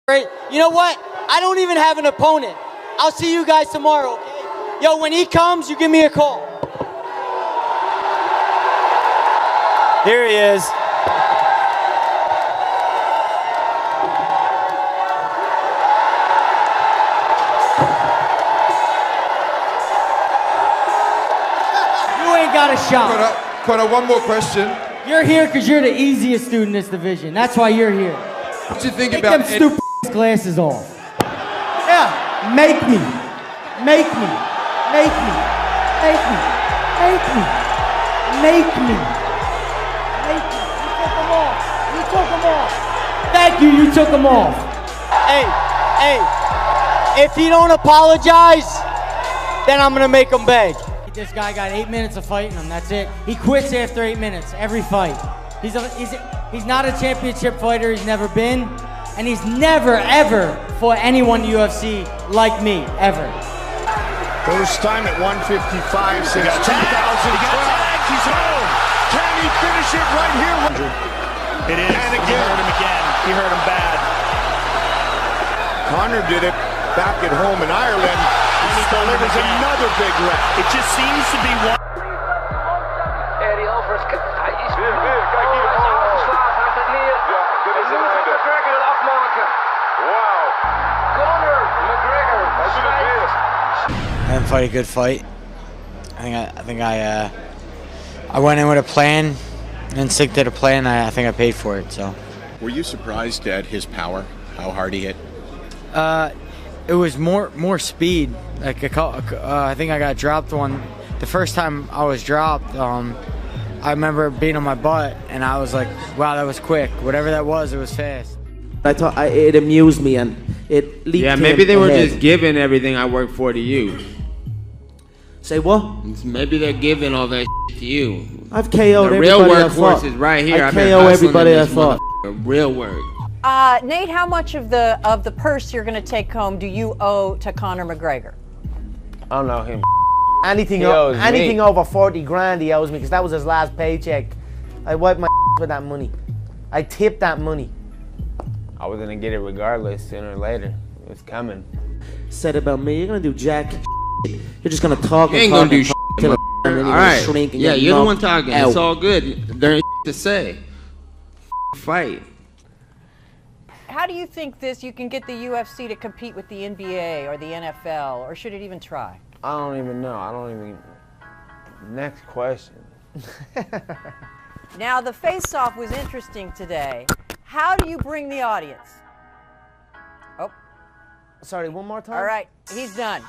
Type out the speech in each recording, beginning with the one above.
Right? You know what? I don't even have an opponent. I'll see you guys tomorrow, okay? Yo, when he comes, you give me a call. Here he is. You ain't got a shot. Conor, one more question. You're here because you're the easiest dude in this division. That's why you're here. What do you think Take about them stupid glasses off. Yeah, make me. Make me. Make me. Make me. Make me. Make me. Make me. You took them off. You took them off. Thank you, you took them off. Hey, if he don't apologize, then I'm gonna make him beg. This guy got 8 minutes of fighting him, that's it. He quits after 8 minutes, every fight. He's not a championship fighter, he's never been, and he's never, ever fought anyone in the UFC like me, ever. First time at 155 since 2012. He got tagged. He's home. Can he finish it right here? It is. And again. He hurt him again. He hurt him bad. Conor did it back at home in Ireland. And he delivers another big round. It just seems to be one. Eddie Alvarez, hij is hij is aangeslagen, hij gaat neer. Hij moet McGregor het afmaken. Wauw. Conor McGregor. Hij doet het weer. I didn't fight a good fight. I went in with a plan and stick to the plan. I think I paid for it. So. Were you surprised at his power? How hard he hit? It was more speed. Like I think I got dropped one. The first time I was dropped, I remember being on my butt, and I was like, "Wow, that was quick. Whatever that was, it was fast." I thought it amused me, and it leaped. Yeah, maybe they were just giving everything I worked for to you. Say what? Maybe they're giving all that to you. I've KO'd the real everybody I fought. workhorse is right here. I I've been KO hustling everybody in I this fought. Real work. Nate, how much of the purse you're going to take home do you owe to Conor McGregor? I don't know him. Anything over 40 grand he owes me, because that was his last paycheck. I wiped my with that money. I tipped that money. I was gonna get it regardless, sooner or later. It's coming. Said about me, you're gonna do jack. You're just gonna talk. You ain't gonna do shit. All right. Shrink and yeah, you're the one talking. Out. It's all good. There ain't to say. Fight. How do you think you can get the UFC to compete with the NBA or the NFL, or should it even try? I don't even know. Next question. Now, the face-off was interesting today. How do you bring the audience? Oh. Sorry, one more time? All right, he's done.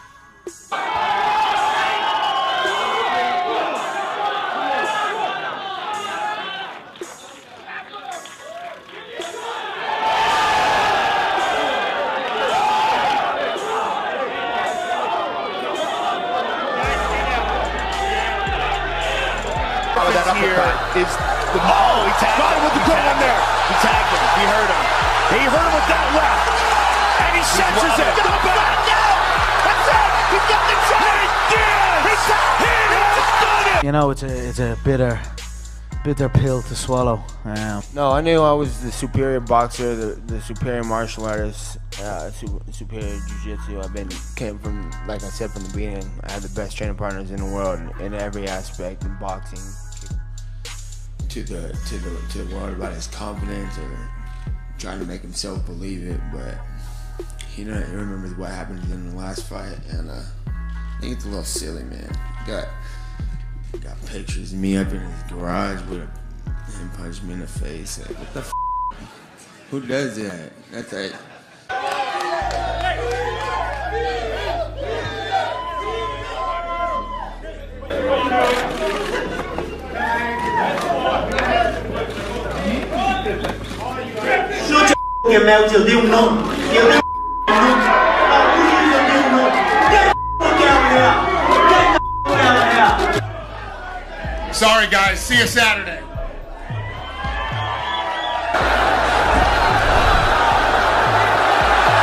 Is the he tagged got him with the good one there. He tagged him. He hurt him. He hurt him with that left. And he senses it. Get the back. That's it. He got the tag. He done it. You know, it's a bitter pill to swallow. No, I knew I was the superior boxer, the superior martial artist, superior jiu-jitsu. Came from, like I said from the beginning, I had the best training partners in the world in every aspect in boxing. To the world about his confidence or trying to make himself believe it, but he remembers what happened in the last fight, and I think it's a little silly, man. Got pictures of me up in his garage with him punching me in the face. Like, what the f? Who does that? That's like. Shut your mouth, you little nut. You little nut. Who's a little nut? Get the out of here. Sorry, guys. See you Saturday.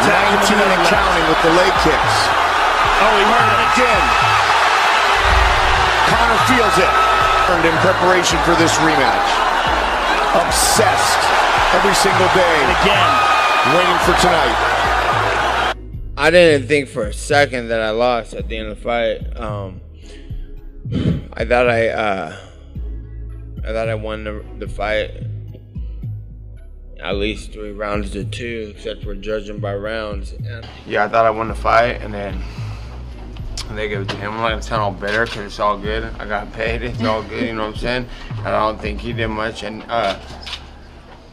Tagging and counting with the leg kicks. Oh, he hurt him again. Conor feels it. In preparation for this rematch. Obsessed every single day. And again. waiting for tonight. I didn't think for a second that I lost at the end of the fight. I thought I won the fight at least 3 rounds to 2, except for judging by rounds. And yeah, I thought I won the fight, and then they gave it to him. I'm not gonna sound all bitter because it's all good. I got paid, it's all good, you know what I'm saying? And I don't think he did much, and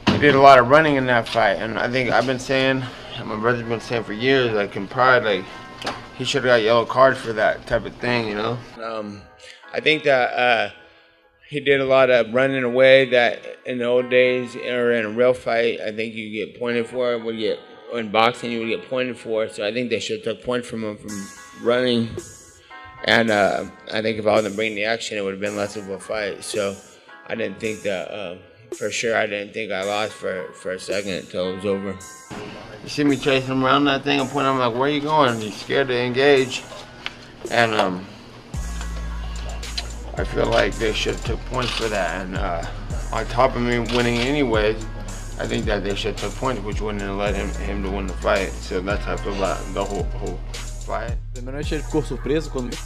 he did a lot of running in that fight. And I think I've been saying, and my brother's been saying for years, like in Pride, like he should have got yellow cards for that type of thing, you know? I think that he did a lot of running away that in the old days or in a real fight, I think you get pointed for. In boxing, you would get pointed for. So I think they should have took points from him from running. And I think if I wasn't bringing the action, it would have been less of a fight. So I didn't think that, for sure, I didn't think I lost for a second until it was over. You see me chasing him around that thing, I'm like, where are you going? He's scared to engage. And I feel like they should have took points for that. And on top of me winning anyways, I think that they should have took points, which wouldn't have let him to win the fight. So that's how I feel about the whole fight. Primeiramente ele ficou surpreso quando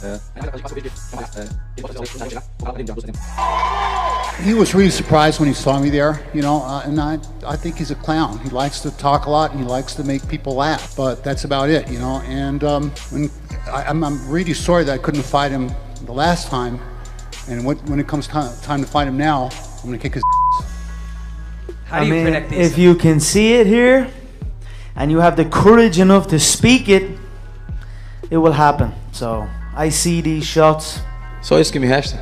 He was really surprised when he saw me there, you know, and I think he's a clown. He likes to talk a lot and he likes to make people laugh, but that's about it, you know. And I'm really sorry that I couldn't fight him the last time. And when it comes time to fight him now, I'm gonna kick his How do you predict these? If you can see it here, and you have the courage enough to speak it, it will happen. So I see these shots. Só isso que me resta.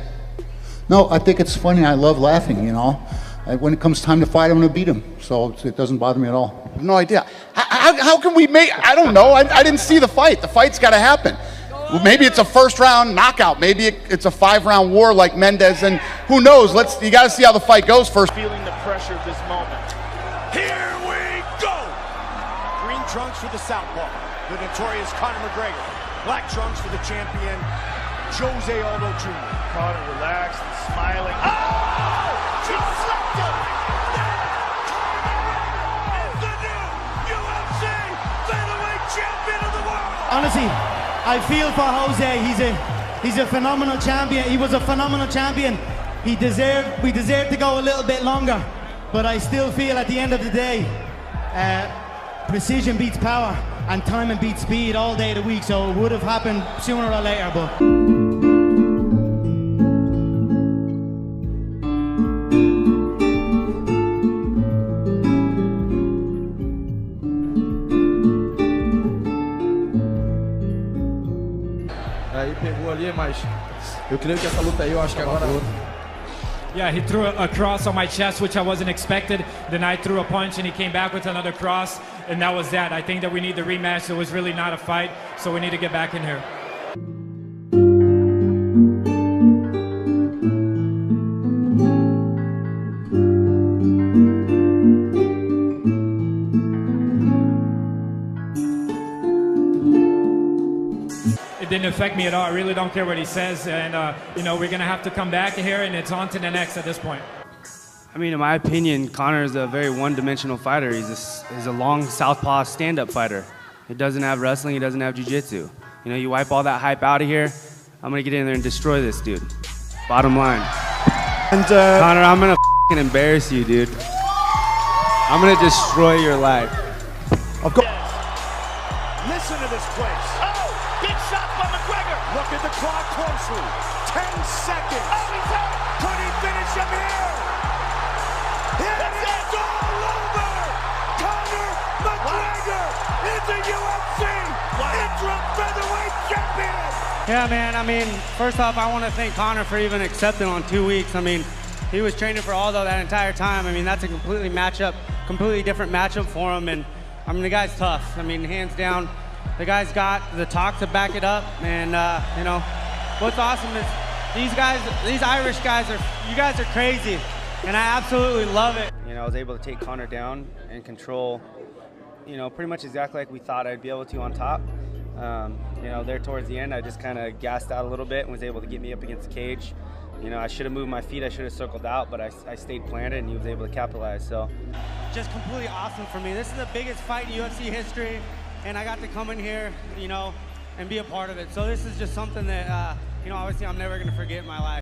No, I think it's funny. I love laughing, you know. When it comes time to fight, I'm gonna beat him. So it doesn't bother me at all. I have no idea. How can we make, I don't know. I didn't see the fight. The fight's gotta happen. Well, maybe it's a first round knockout. Maybe it's a 5-round war like Mendez, and who knows? You got to see how the fight goes first. Feeling the pressure of this moment. Here we go! Green trunks for the southpaw, the notorious Conor McGregor. Black trunks for the champion, Jose Aldo Jr. Conor relaxed and smiling. Oh! Just left him! Conor is the new UFC featherweight champion of the world! Honestly, I feel for Jose. He's a phenomenal champion. He was a phenomenal champion. We deserved to go a little bit longer, but I still feel at the end of the day, precision beats power and timing beats speed all day of the week. So it would have happened sooner or later, but. Aí pegou ali, mas eu creio que essa luta aí, eu acho que agora... Yeah, he threw a cross on my chest, which I wasn't expected. Then I threw a punch and he came back with another cross, and that was that. I think that we need the rematch. It was really not a fight, so we need to get back in here. It didn't affect me at all. I really don't care what he says, and you know, we're gonna have to come back here, and it's on to the next at this point. I mean, in my opinion, Conor is a very one-dimensional fighter. He's a long southpaw stand-up fighter. He doesn't have wrestling. He doesn't have jiu-jitsu. You know, you wipe all that hype out of here, I'm gonna get in there and destroy this dude. Bottom line. And Conor, I'm gonna f***ing embarrass you, dude. I'm gonna destroy your life. Of course. Listen to this place. Oh, big shot by McGregor. Look at the clock closely. 10 seconds. Oh, he's out. Could he finish him here? It's all over. Conor McGregor is the UFC interim featherweight champion. Yeah, man, I mean, first off, I want to thank Conor for even accepting on 2 weeks. I mean, he was training for Aldo that entire time. I mean, that's a completely different matchup for him. And I mean, the guy's tough. I mean, hands down, the guy's got the talk to back it up. And you know, what's awesome is these Irish guys you guys are crazy. And I absolutely love it. You know, I was able to take Conor down and control, you know, pretty much exactly like we thought I'd be able to on top. You know, there towards the end, I just kind of gassed out a little bit and was able to get me up against the cage. You know, I should have moved my feet, I should have circled out, but I stayed planted and he was able to capitalize, so. Just completely awesome for me. This is the biggest fight in UFC history, and I got to come in here, you know, and be a part of it. So this is just something that, you know, obviously I'm never gonna forget in my life.